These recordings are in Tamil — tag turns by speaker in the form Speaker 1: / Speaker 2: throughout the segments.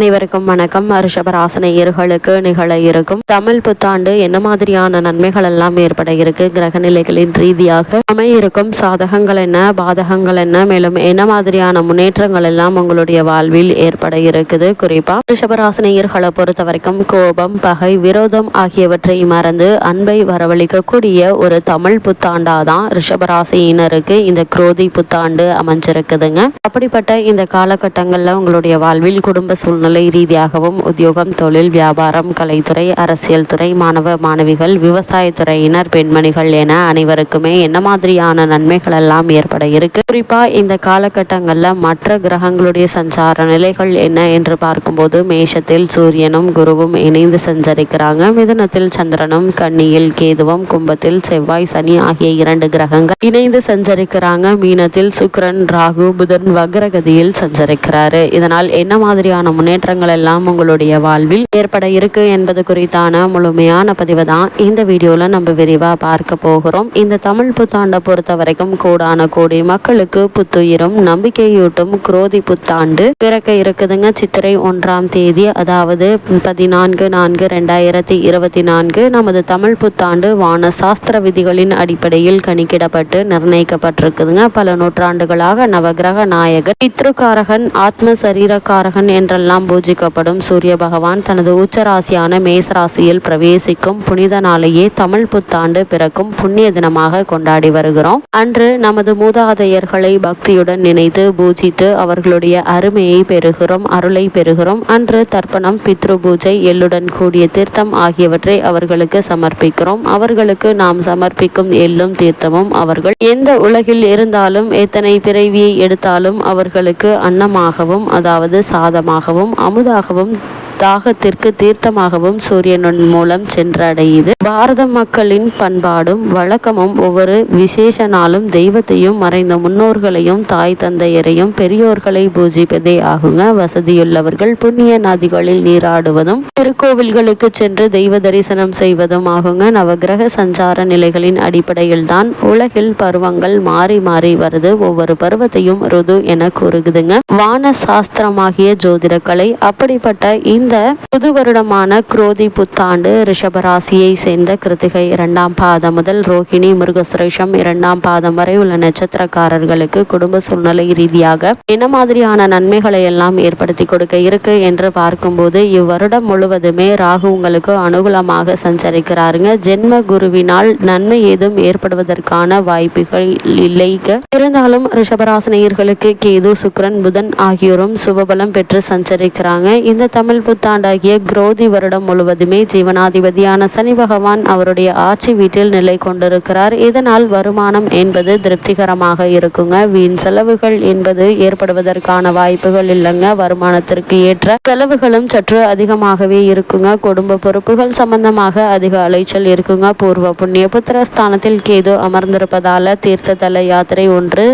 Speaker 1: அனைவருக்கும் வணக்கம். ரிஷபராசினியர்களுக்கு நிகழ இருக்கும் தமிழ் புத்தாண்டு என்ன மாதிரியான நன்மைகள் எல்லாம் ஏற்பட இருக்கு, கிரக நிலைகளின் ரீதியாக அமையிருக்கும் சாதகங்கள் என்ன, பாதகங்கள் என்ன, மேலும் என்ன மாதிரியான முன்னேற்றங்கள் எல்லாம் உங்களுடைய வாழ்வில் ஏற்பட இருக்குது. குறிப்பா ரிஷபராசினியர்களை பொறுத்த வரைக்கும் கோபம், பகை, விரோதம் ஆகியவற்றை மறந்து அன்பை வரவழைக்கக்கூடிய ஒரு தமிழ் புத்தாண்டாதான் ரிஷபராசியினருக்கு இந்த குரோதி புத்தாண்டு அமைஞ்சிருக்குதுங்க. அப்படிப்பட்ட இந்த காலகட்டங்கள்ல உங்களுடைய வாழ்வில் குடும்ப சூழ்நிலை ரீதியாகவும் உத்தியோகம், தொழில், வியாபாரம், கலைத்துறை, அரசியல் துறை, மாணவ மாணவிகள், விவசாயத்துறையினர், பெண்மணிகள் என அனைவருக்குமே என்ன மாதிரியான நன்மைகள் எல்லாம் ஏற்பட இருக்கு. குறிப்பா இந்த காலகட்டங்கள்ல மற்ற கிரகங்களுடைய சஞ்சார நிலைகள் என்ன என்று பார்க்கும்போது மேஷத்தில் சூரியனும் குருவும் இணைந்து சஞ்சரிக்கிறாங்க. மிதுனத்தில் சந்திரனும், கன்னியில் கேதுவும், கும்பத்தில் செவ்வாய், சனி ஆகிய 2 கிரகங்கள் இணைந்து சஞ்சரிக்கிறாங்க. மீனத்தில் சுக்கிரன், ராகு, புதன் வக்ரகதியில் சஞ்சரிக்கிறாரு. இதனால் என்ன மாதிரியான முன்னேற்றங்கள் எல்லாம் உங்களுடைய வாழ்வில் ஏற்பட இருக்கு என்பது குறித்தான முழுமையான பதிவை தான் இந்த வீடியோல நம்ம விரிவா பார்க்க போகிறோம். இந்த தமிழ் புத்தாண்டை பொறுத்த வரைக்கும் கோடான கோடி மக்களுக்கு புத்துயிரும் நம்பிக்கையூட்டும் குரோதி புத்தாண்டு பிறக்க இருக்குதுங்க. சித்திரை 1ஆம் தேதி, அதாவது 14/4/2024 நமது தமிழ் புத்தாண்டு வான சாஸ்திர விதிகளின் அடிப்படையில் கணிக்கிடப்பட்டு நிர்ணயிக்கப்பட்டிருக்குதுங்க. பல நூற்றாண்டுகளாக நவகிரக நாயகர், பித்ருக்காரகன், ஆத்ம சரீரக்காரகன் என்றெல்லாம் பூஜிக்கப்படும் சூரிய பகவான் தனது உச்சராசியான மேசராசியில் பிரவேசிக்கும் புனித நாளையே தமிழ் புத்தாண்டு பிறக்கும் புண்ணிய தினமாக கொண்டாடி வருகிறோம். அன்று நமது மூதாதையர்களை பக்தியுடன் நினைத்து பூஜித்து அவர்களுடைய அருமையை பெறுகிறோம், அருளை பெறுகிறோம். அன்று தர்ப்பணம், பித்ரு பூஜை, எள்ளுடன் கூடிய தீர்த்தம் ஆகியவற்றை அவர்களுக்கு சமர்ப்பிக்கிறோம். அவர்களுக்கு நாம் சமர்ப்பிக்கும் எள்ளும் தீர்த்தமும் அவர்கள் எந்த உலகில் இருந்தாலும் எத்தனை பிறவியை எடுத்தாலும் அவர்களுக்கு அன்னமாகவும், அதாவது சாதமாகவும், அமுதாகவும், தாகத்திற்கு தீர்த்தமாகவும் சூரியன் மூலம் சென்றடையுது. பாரத மக்களின் பண்பாடும் வழக்கமும் ஒவ்வொரு விசேஷ நாளும் தெய்வத்தையும், மறைந்த முன்னோர்களையும், தாய் தந்தையரையும், பெரியோர்களை பூஜிப்பதே ஆகுங்க. வசதியுள்ளவர்கள் புண்ணிய நதிகளில் நீராடுவதும், திருக்கோவில்களுக்கு சென்று தெய்வ தரிசனம் செய்வதும் ஆகுங்க. நவகிரக சஞ்சார நிலைகளின் அடிப்படையில் தான் உலகில் பருவங்கள் மாறி மாறி வருது. ஒவ்வொரு பருவத்தையும் ருது என கூறுகுதுங்க வான சாஸ்திரமாகிய ஜோதிட கலை. அப்படிப்பட்ட இந்த புது வருடமான குரோதி புத்தாண்டு ரிஷபராசியை சேர்ந்த கிருத்திகை 2ஆம் பாதம் முதல் ரோகிணி, மிருகசுரேஷம் 2ஆம் பாதம் வரை உள்ள நட்சத்திரக்காரர்களுக்கு குடும்ப சூழ்நிலை ரீதியாக என்ன மாதிரியான நன்மைகளை எல்லாம் ஏற்படுத்தி கொடுக்க இருக்கு என்று பார்க்கும்போது இவ்வருடம் முழுவதுமே ராகு உங்களுக்கு அனுகூலமாக சஞ்சரிக்கிறாருங்க. ஜென்ம குருவினால் நன்மை ஏதும் ஏற்படுவதற்கான வாய்ப்புகள் இல்லைங்க. இருந்தாலும் ரிஷபராசினியர்களுக்கு கேது, சுக்கிரன், புதன் ஆகியோரும் சுபபலம் பெற்று சஞ்சரிக்கிறாங்க. இந்த தமிழ் புத்தாண்டாகிய குரோதி வருடம் முழுவதுமே ஜீவனாதிபதியான சனி பகவான் அவருடைய ஆட்சி வீட்டில் நிலை கொண்டிருக்கிறார். இதனால் வருமானம் என்பது திருப்திகரமாக இருக்குங்க. வீண் செலவுகள் என்பது ஏற்படுவதற்கான வாய்ப்புகள் இல்லைங்க. வருமானத்திற்கு ஏற்ற செலவுகளும் சற்று அதிகமாகவே இருக்குங்க. குடும்ப பொறுப்புகள் சம்பந்தமாக அதிக அலைச்சல் இருக்குங்க. பூர்வ புண்ணிய புத்திரஸ்தானத்தில் கேது அமர்ந்திருப்பதால தீர்த்த தல யாத்திரை ஒன்று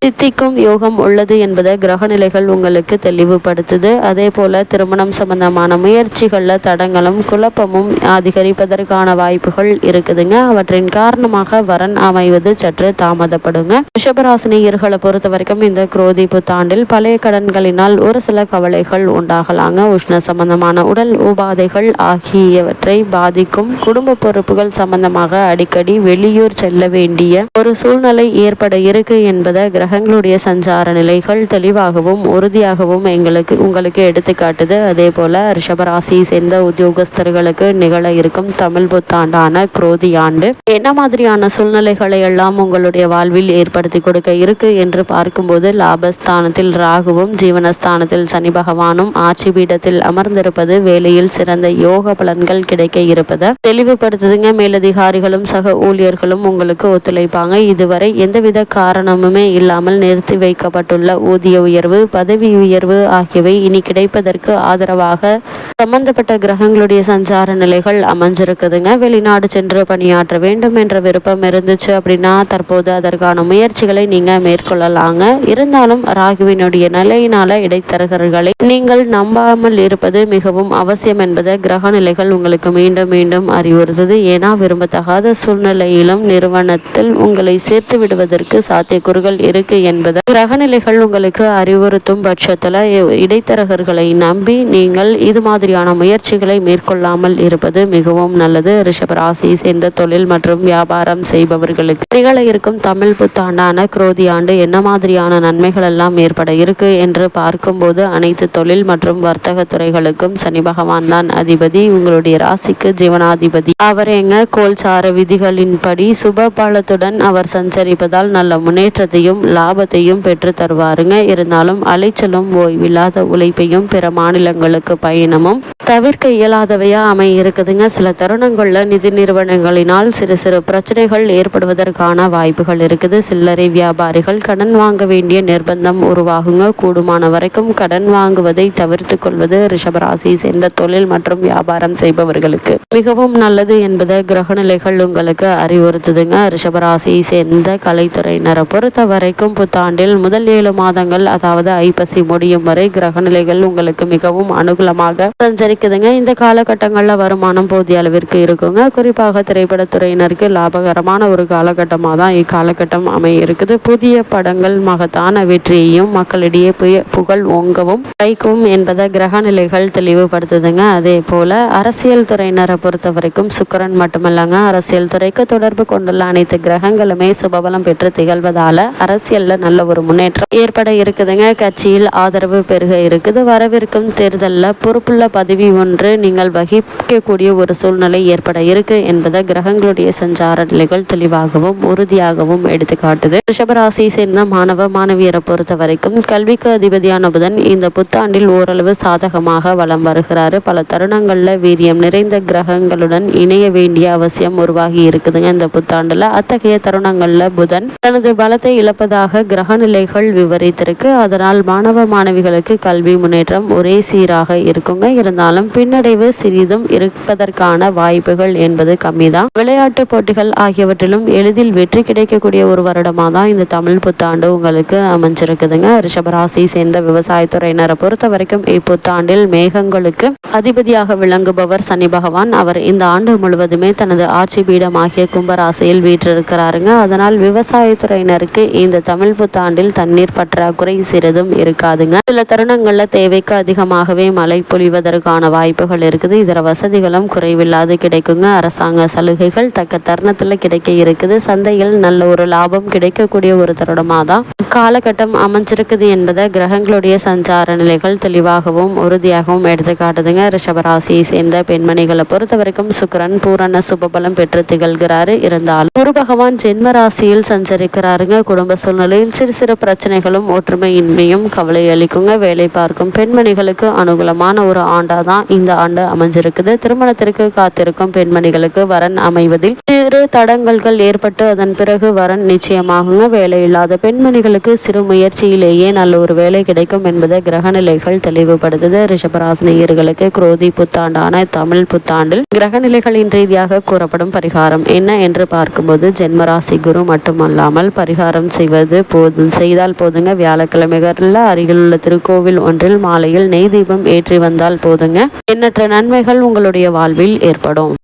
Speaker 1: சித்திக்கும் யோகம் உள்ளது என்பதை கிரக நிலைகள் உங்களுக்கு தெளிவுபடுத்துது. அதே போல திருமணம் சம்பந்தமான முயற்சிகள்ல தடங்களும் குழப்பமும் அதிகரிப்பதற்கான வாய்ப்புகள் இருக்குதுங்க. அவற்றின் காரணமாக வரன் அமைவது சற்று தாமதப்படுங்க. ரிஷபராசினியர்களை பொறுத்த வரைக்கும் இந்த குரோதி புத்தாண்டில் பழைய கடன்களினால் ஒரு சில கவலைகள் உண்டாகலாங்க. உஷ்ண சம்பந்தமான உடல் உபாதைகள் ஆகியவற்றை பாதிக்கும். குடும்ப பொறுப்புகள் சம்பந்தமாக அடிக்கடி வெளியூர் செல்ல வேண்டிய ஒரு சூழ்நிலை ஏற்பட இருக்கு என்பதை கிரகங்களுடைய சஞ்சார நிலைகள் தெளிவாகவும் உறுதியாகவும் உங்களுக்கு எடுத்து காட்டுது. அதே போல ரிஷபராசியை சேர்ந்த உத்தியோகஸ்தர்களுக்கு நிகழ இருக்கும் தமிழ் புத்தாண்டான குரோதி ஆண்டு என்ன மாதிரியான சூழ்நிலைகளை எல்லாம் உங்களுடைய வாழ்வில் ஏற்படுத்தி கொடுக்க இருக்கு என்று பார்க்கும்போது லாபஸ்தானத்தில் ராகுவும், ஜீவனஸ்தானத்தில் சனி பகவானும் ஆட்சி பீடத்தில் அமர்ந்திருப்பது வேலையில் சிறந்த யோக பலன்கள் கிடைக்க இருப்பதை தெளிவுபடுத்துதுங்க. மேலதிகாரிகளும் சக ஊழியர்களும் உங்களுக்கு ஒத்துழைப்பாங்க. இதுவரை எந்தவித காரணமுமே இல்லாமல் நிறுத்தி வைக்கப்பட்டுள்ள ஊதிய உயர்வு, பதவி உயர்வு ஆகியவை இனி கிடைப்பதற்கு ஆதரவாக சம்பந்தப்பட்ட கிரகங்களுடைய சஞ்சார நிலைகள் அமைஞ்சிருக்குதுங்க. வெளிநாடு சென்று பணியாற்ற வேண்டும் என்ற விருப்பம் இருந்துச்சு அப்படின்னா தற்போது அதற்கான முயற்சிகளை நீங்க மேற்கொள்ளலாங்க. இருந்தாலும் ராகுவினுடைய நிலையினால இடைத்தரகர்களை நீங்கள் நம்பாமல் இருப்பது மிகவும் அவசியம் என்பதை கிரக நிலைகள் உங்களுக்கு மீண்டும் மீண்டும் அறிவுறுத்தது. ஏன்னா விரும்பத்தகாத சூழ்நிலையிலும் நிறுவனத்தில் உங்களை சேர்த்து விடுவதற்கு சாத்தியக்கூறுகள் இருக்கு என்பதை கிரகநிலைகள் உங்களுக்கு அறிவுறுத்தும் பட்சத்துல இடைத்தரகர்களை நம்பி நீங்கள் இது மாதிரியான முயற்சிகளை மேற்கொள்ளாமல் இருப்பது மிகவும் நல்லது. ரிஷபராசியை சேர்ந்த தொழில் மற்றும் வியாபாரம் செய்பவர்களுக்கு திகழ இருக்கும் தமிழ் புத்தாண்டான குரோதி ஆண்டு என்ன மாதிரியான நன்மைகள் எல்லாம் ஏற்பட இருக்கு என்று பார்க்கும்போது அனைத்து தொழில் மற்றும் வர்த்தக துறைகளுக்கும் சனி பகவான் தான் அதிபதி. உங்களுடைய ராசிக்கு ஜீவனாதிபதி. அவர் எங்க கோல்சார விதிகளின்படி சுப பலத்துடன் அவர் சஞ்சரிப்பதால் நல்ல முன்னேற்றத்தையும் லாபத்தையும் பெற்று தருவாருங்க. இருந்தாலும் அலைச்சலும் ஓய்வில்லாத உழைப்பையும் பிற மாநிலங்களுக்கு பயணமும் தவிர்க்க இயலாதவையா இருக்குதுங்க. சில தருணங்கள்ல நிதி நிறுவனங்களினால் சிறு சிறு பிரச்சனைகள் ஏற்படுவதற்கான வாய்ப்புகள் இருக்குது. சில்லறை வியாபாரிகள் கடன் வாங்க வேண்டிய நிர்பந்தம் உருவாகுங்க. கூடுமான வரைக்கும் கடன் வாங்குவதை தவிர்த்து கொள்வது ரிஷபராசியை சேர்ந்த தொழில் மற்றும் வியாபாரம் செய்பவர்களுக்கு மிகவும் நல்லது என்பதை கிரகநிலைகள் உங்களுக்கு அறிவுறுத்துதுங்க. ரிஷபராசியை சேர்ந்த கலைத்துறையினரை பொறுத்த வரைக்கும் புத்தாண்டில் முதல் 7 மாதங்கள் அதாவது ஐப்பசி முடியும் வரை கிரகநிலைகள் உங்களுக்கு மிகவும் அனுகூலமாக சஞ்சரிக்குதுங்க. இந்த காலகட்டங்களில் வருமானம் போதிய அளவிற்கு இருக்குங்க. குறிப்பாக திரைப்படத்துறையினருக்கு லாபகரமான ஒரு காலகட்டமாக தான் இக்காலகட்டம் அமைய இருக்குது. புதிய படங்கள் மகத்தான வெற்றியையும் மக்களிடையே புகழ் ஓங்கவும் வைக்கும் என்பதை கிரகநிலைகள் தெளிவுபடுத்துதுங்க. அதே போல அரசியல் துறையினரை பொறுத்த வரைக்கும் சுக்கிரன் மட்டுமல்லங்க, அரசியல் துறைக்கு தொடர்பு கொண்டுள்ள அனைத்து கிரகங்களுமே சுபபலம் பெற்று திகழ்வதால அரசியல்ல நல்ல ஒரு முன்னேற்றம் ஏற்பட இருக்குதுங்க. கட்சியில் ஆதரவு பெருக இருக்குது. வரவிருக்கும் தேர்தலில் பொறுப்புள்ள பதவி ஒன்று நீங்கள் வகிக்கக்கூடிய ஒரு சூழ்நிலை ஏற்பட இருக்கு என்பதை கிரகங்களுடைய சஞ்சார நிலைகள் தெளிவாகவும் உறுதியாகவும் எடுத்து காட்டுது. ரிஷபராசியை சேர்ந்த மாணவ மாணவியரை பொறுத்த வரைக்கும் கல்விக்கு அதிபதியான புதன் இந்த புத்தாண்டில் ஓரளவு சாதகமாக வலம் வருகிறாரு. பல தருணங்கள்ல வீரியம் நிறைந்த கிரகங்களுடன் இணைய வேண்டிய அவசியம் உருவாகி இருக்குதுங்க. இந்த புத்தாண்டுல அத்தகைய தருணங்கள்ல புதன் தனது பலத்தை இழப்பதாக கிரகநிலைகள் விவரித்திருக்கு. அதனால் மாணவ மாணவிகளுக்கு கல்வி முன்னேற்றம் ஒரே சீராக இருக்குங்க. இருந்தாலும் பின்னடைவு சிறிதும் இருப்பதற்கான வாய்ப்புகள் என்பது கம்மிதான். விளையாட்டு போட்டிகள் ஆகியவற்றிலும் எளிதில் வெற்றி கிடைக்கக்கூடிய ஒரு வருடமா தான் இந்த தமிழ் புத்தாண்டு உங்களுக்கு அமைஞ்சிருக்குதுங்க. ரிஷபராசியை சேர்ந்த விவசாயத்துறையினரை பொறுத்த வரைக்கும் இப்புத்தாண்டில் மேகங்களுக்கு அதிபதியாக விளங்குபவர் சனி பகவான். அவர் இந்த ஆண்டு முழுவதுமே தனது ஆட்சி பீடமாகிய கும்பராசியில் வீற்றிருக்கிறாருங்க. அதனால் விவசாயத்துறையினருக்கு இந்த தமிழ் புத்தாண்டில் தண்ணீர் பற்றாக்குறை சிறிதும் இருக்காதுங்க. சில தருணங்கள்ல தேவைக்கு அதிகமாகவே மழை பொழிவதற்கான வாய்ப்புகள் இருக்குது. இதர வசதிகளும் குறைவில்லாது கிடைக்குங்க. அரசாங்க சலுகைகள் தக்க தருணத்துல கிடைக்க இருக்குது. சந்தையில் நல்ல ஒரு லாபம் கிடைக்கக்கூடிய ஒரு தருணமாக தான் காலகட்டம் அமைஞ்சிருக்குது என்பதை கிரகங்களுடைய சஞ்சார நிலைகள் தெளிவாகவும் உறுதியாகவும் எடுத்து காட்டுதுங்க. ரிஷபராசியை சேர்ந்த பெண்மணிகளை பொறுத்த வரைக்கும் சுக்கிரன் பூரண சுபபலம் பெற்று திகழ்கிறாரு. இருந்தாலும் குரு பகவான் ஜென்ம ராசியில் சஞ்சரிக்கிறாருங்க. குடும்ப சூழ்நிலையில் சிறு சிறு பிரச்சனைகளும் ஒற்றுமையின்மையும் கவலை அளிக்குங்க. வேலை பார்க்கும் பெண்மணிகளுக்கு அனுகூலமான ஒரு ஆண்டா தான் இந்த ஆண்டு அமைஞ்சிருக்குது. திருமணத்திற்கு காத்திருக்கும் பெண்மணிகளுக்கு வரன் அமைவதில் சிறு தடங்கல்கள் ஏற்பட்டு அதன் பிறகு வரன் நிச்சயமாகுங்க. வேலை இல்லாத பெண்மணிகளுக்கு சிறு முயற்சியிலேயே நல்ல ஒரு வேலை கிடைக்கும் என்பதை கிரகநிலைகள் தெளிவுபடுத்துது. ரிஷபராசினியர்களுக்கு குரோதி புத்தாண்டான தமிழ் புத்தாண்டில் கிரகநிலைகளின் ரீதியாக கூறப்படும் பரிகாரம் என்ன என்று பார்க்கும்போது ஜென்மராசி குரு மட்டுமல்லாமல் பரிகாரம் செய்தால் போதுங்க. வியாழக்கிழமைகளில் அருகில் உள்ள திருக்கோவில் ஒன்றில் மாலையில் நெய் தீபம் ஏற்றி வந்தால் போதுங்க. எண்ணற்ற நன்மைகள் உங்களுடைய வாழ்வில் ஏற்படும்.